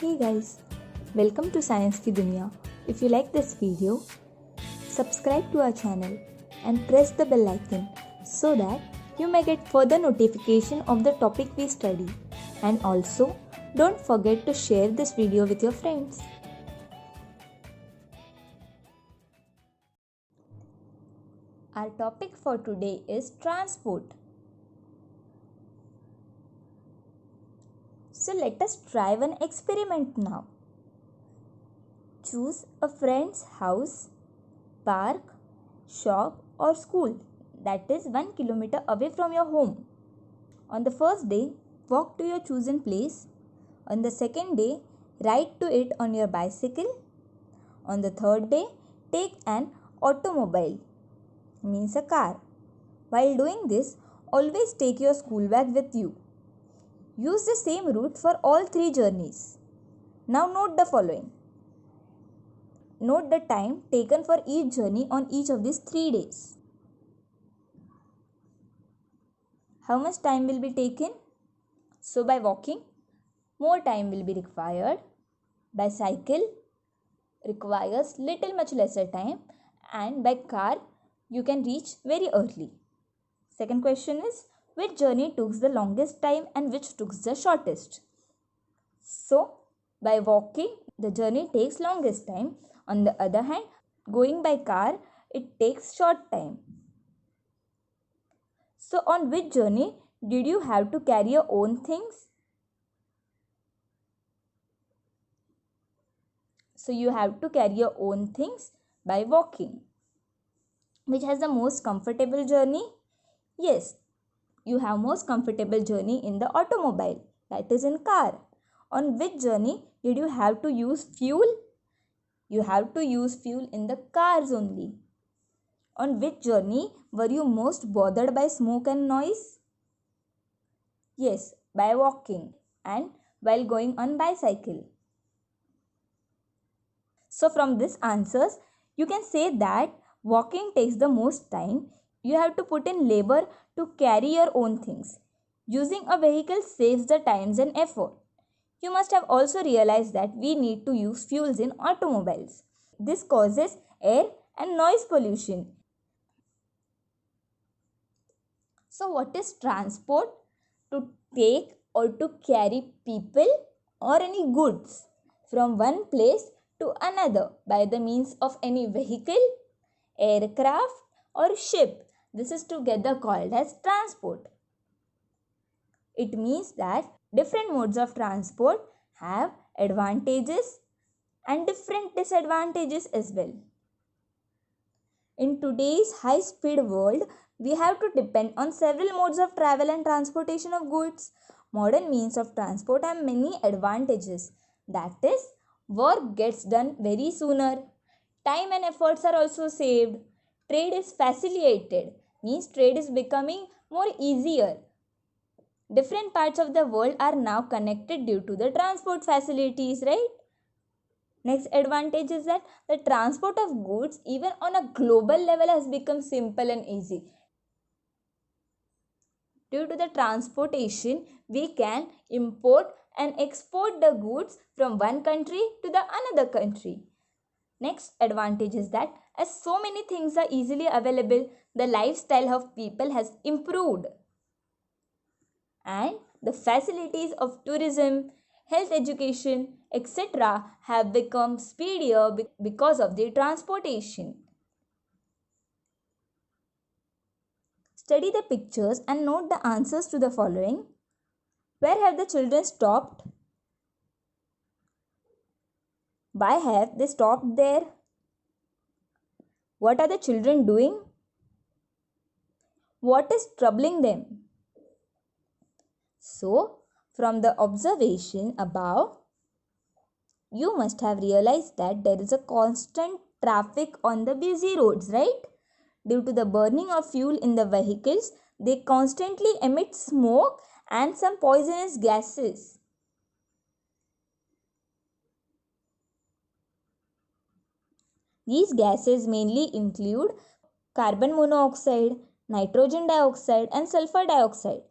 Hey guys, welcome to Science Ki Duniya. If you like this video, subscribe to our channel and press the bell icon so that you may get further notification of the topic we study. And also, don't forget to share this video with your friends. Our topic for today is transport. So let us try one experiment now. Choose a friend's house, park, shop or school that is 1 kilometer away from your home. On the first day, walk to your chosen place. On the second day, ride to it on your bicycle. On the third day, take an automobile, means a car. While doing this, always take your school bag with you. Use the same route for all 3 journeys. Now note the following. Note the time taken for each journey on each of these 3 days. How much time will be taken? So by walking, more time will be required. By cycle, requires much lesser time. And by car, you can reach very early. Second question is, which journey took the longest time and which took the shortest? So, by walking, the journey takes longest time. On the other hand, going by car, it takes short time. So, on which journey did you have to carry your own things? So, you have to carry your own things by walking. Which has the most comfortable journey? Yes, you have most comfortable journey in the automobile, that is in car. On which journey did you have to use fuel? You have to use fuel in the cars only. On which journey were you most bothered by smoke and noise? Yes, by walking and while going on bicycle. So from these answers, you can say that walking takes the most time. You have to put in labor to carry your own things. Using a vehicle saves the times and effort. You must have also realized that we need to use fuels in automobiles. This causes air and noise pollution. So what is transport? To take or to carry people or any goods from one place to another by the means of any vehicle, aircraft or ship. This is together called as transport. It means that different modes of transport have advantages and different disadvantages as well. In today's high-speed world, we have to depend on several modes of travel and transportation of goods. Modern means of transport have many advantages. That is, work gets done very sooner. Time and efforts are also saved. Trade is facilitated, means trade is becoming more easier. Different parts of the world are now connected due to the transport facilities, right? Next advantage is that the transport of goods even on a global level has become simple and easy. Due to the transportation, we can import and export the goods from one country to the another country. Next advantage is that as so many things are easily available, the lifestyle of people has improved. And the facilities of tourism, health education, etc. have become speedier because of the transportation. Study the pictures and note the answers to the following. Where have the children stopped? Why have they stopped there? What are the children doing? What is troubling them? So, from the observation above, you must have realized that there is a constant traffic on the busy roads, right? Due to the burning of fuel in the vehicles, they constantly emit smoke and some poisonous gases. These gases mainly include carbon monoxide, nitrogen dioxide and sulfur dioxide.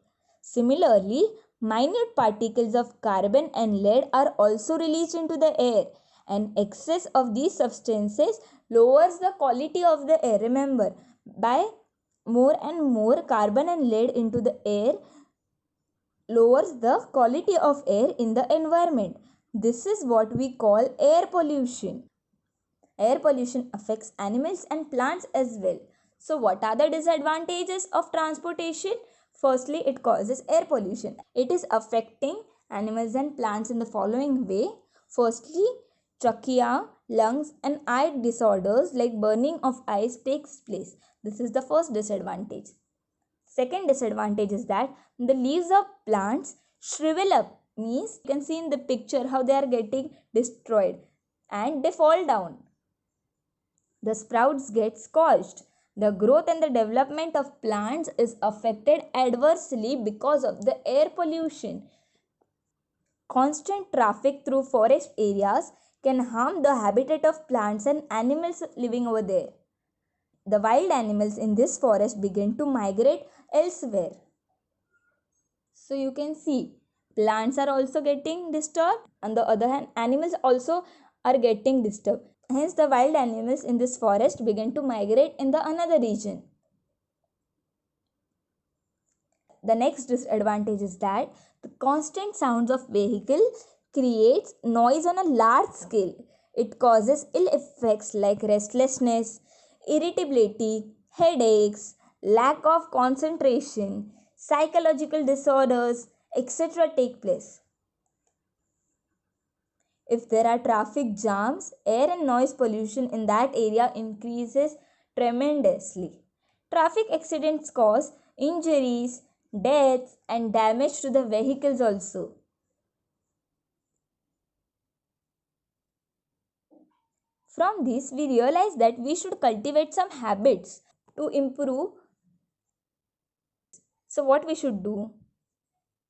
Similarly, Minute particles of carbon and lead are also released into the air, and excess of these substances lowers the quality of the air. Remember, by more and more carbon and lead into the air lowers the quality of air in the environment. This is what we call air pollution. Air pollution affects animals and plants as well. So what are the disadvantages of transportation? Firstly, it causes air pollution. It is affecting animals and plants in the following way. Firstly, trachea, lungs and eye disorders like burning of eyes takes place. This is the first disadvantage. Second disadvantage is that the leaves of plants shrivel up. Means you can see in the picture how they are getting destroyed and they fall down. The sprouts get scorched. The growth and the development of plants is affected adversely because of the air pollution. Constant traffic through forest areas can harm the habitat of plants and animals living over there. The wild animals in this forest begin to migrate elsewhere. So you can see plants are also getting disturbed. On the other hand, animals also are getting disturbed. Hence, the wild animals in this forest begin to migrate in the another region. The next disadvantage is that the constant sounds of vehicle creates noise on a large scale. It causes ill effects like restlessness, irritability, headaches, lack of concentration, psychological disorders, etc. take place. If there are traffic jams, air and noise pollution in that area increases tremendously. Traffic accidents cause injuries, deaths, and damage to the vehicles also. From this, we realize that we should cultivate some habits to improve. So, what we should do?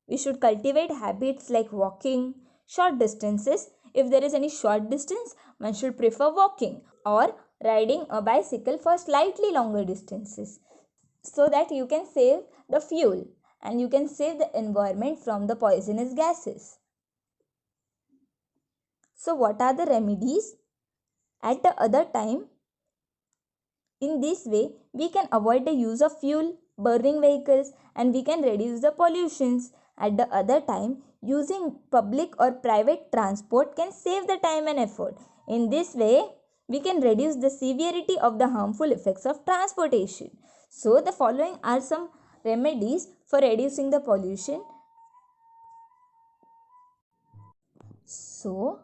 We should cultivate habits like walking short distances. If there is any short distance, one should prefer walking or riding a bicycle for slightly longer distances so that you can save the fuel and you can save the environment from the poisonous gases. So what are the remedies? At the other time, in this way, we can avoid the use of fuel, burning vehicles, and we can reduce the pollutions. At the other time, using public or private transport can save the time and effort. In this way, we can reduce the severity of the harmful effects of transportation. So, the following are some remedies for reducing the pollution. So,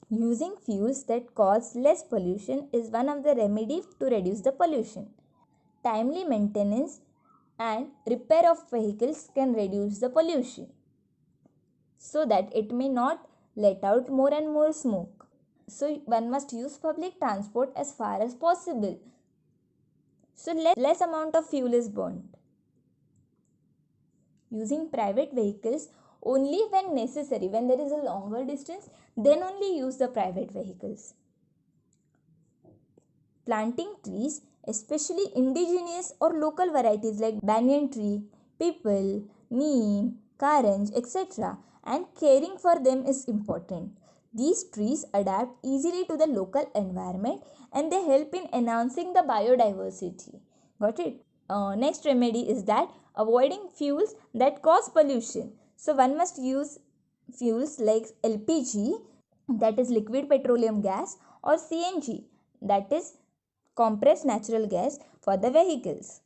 using fuels that cause less pollution is one of the remedies to reduce the pollution. Timely maintenance and repair of vehicles can reduce the pollution so that it may not let out more and more smoke. So one must use public transport as far as possible. So less amount of fuel is burned. Using private vehicles only when necessary. When there is a longer distance, then only use the private vehicles. Planting trees, especially indigenous or local varieties like banyan tree, peepal, neem, karanj, etc., and caring for them is important. These trees adapt easily to the local environment and they help in enhancing the biodiversity. Got it? Next remedy is that avoiding fuels that cause pollution. So one must use fuels like LPG, that is liquid petroleum gas, or CNG, that is compressed natural gas, for the vehicles.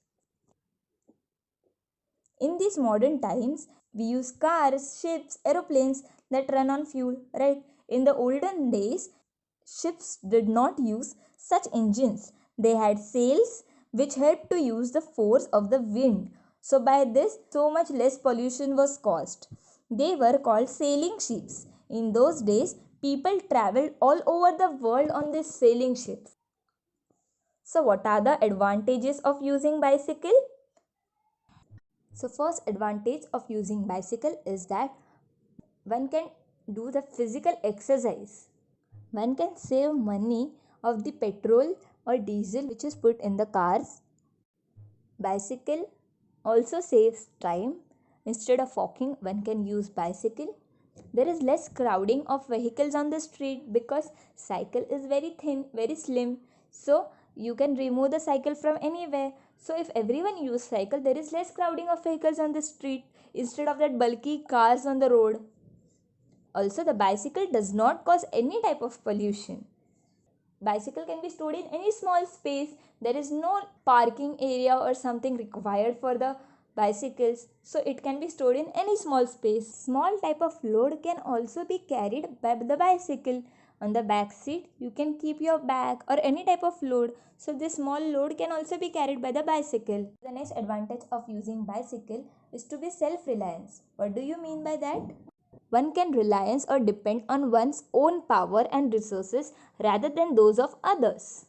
In these modern times, we use cars, ships, aeroplanes that run on fuel, right? In the olden days, ships did not use such engines. They had sails which helped to use the force of the wind. So by this, so much less pollution was caused. They were called sailing ships. In those days, people traveled all over the world on these sailing ships. So what are the advantages of using bicycle? So first advantage of using bicycle is that one can do the physical exercise. One can save money of the petrol or diesel which is put in the cars. Bicycle also saves time Instead of walking, one can use bicycle. There is less crowding of vehicles on the street because cycle is very thin, very slim. So you can remove the cycle from anywhere. So if everyone use cycle, there is less crowding of vehicles on the street instead of that bulky cars on the road. Also, the bicycle does not cause any type of pollution. Bicycle can be stored in any small space. There is no parking area or something required for the bicycles, so it can be stored in any small space. Small type of load can also be carried by the bicycle. On the back seat you can keep your bag or any type of load, so this small load can also be carried by the bicycle. The next advantage of using bicycle is to be self-reliance. What do you mean by that? One can rely or depend on one's own power and resources rather than those of others.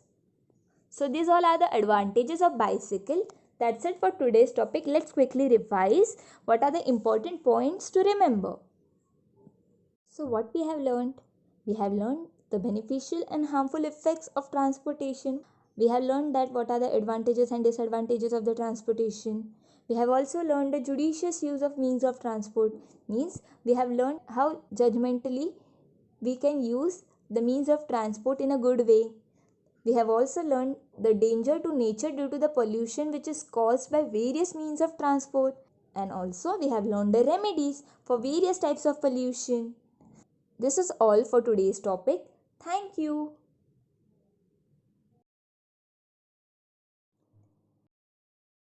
So these all are the advantages of bicycle. That's it for today's topic. Let's quickly revise what are the important points to remember. So what we have learned? We have learned the beneficial and harmful effects of transportation. We have learned that what are the advantages and disadvantages of the transportation. We have also learned the judicious use of means of transport. Means we have learned how judgmentally we can use the means of transport in a good way. We have also learned the danger to nature due to the pollution which is caused by various means of transport. And also we have learned the remedies for various types of pollution. This is all for today's topic. Thank you.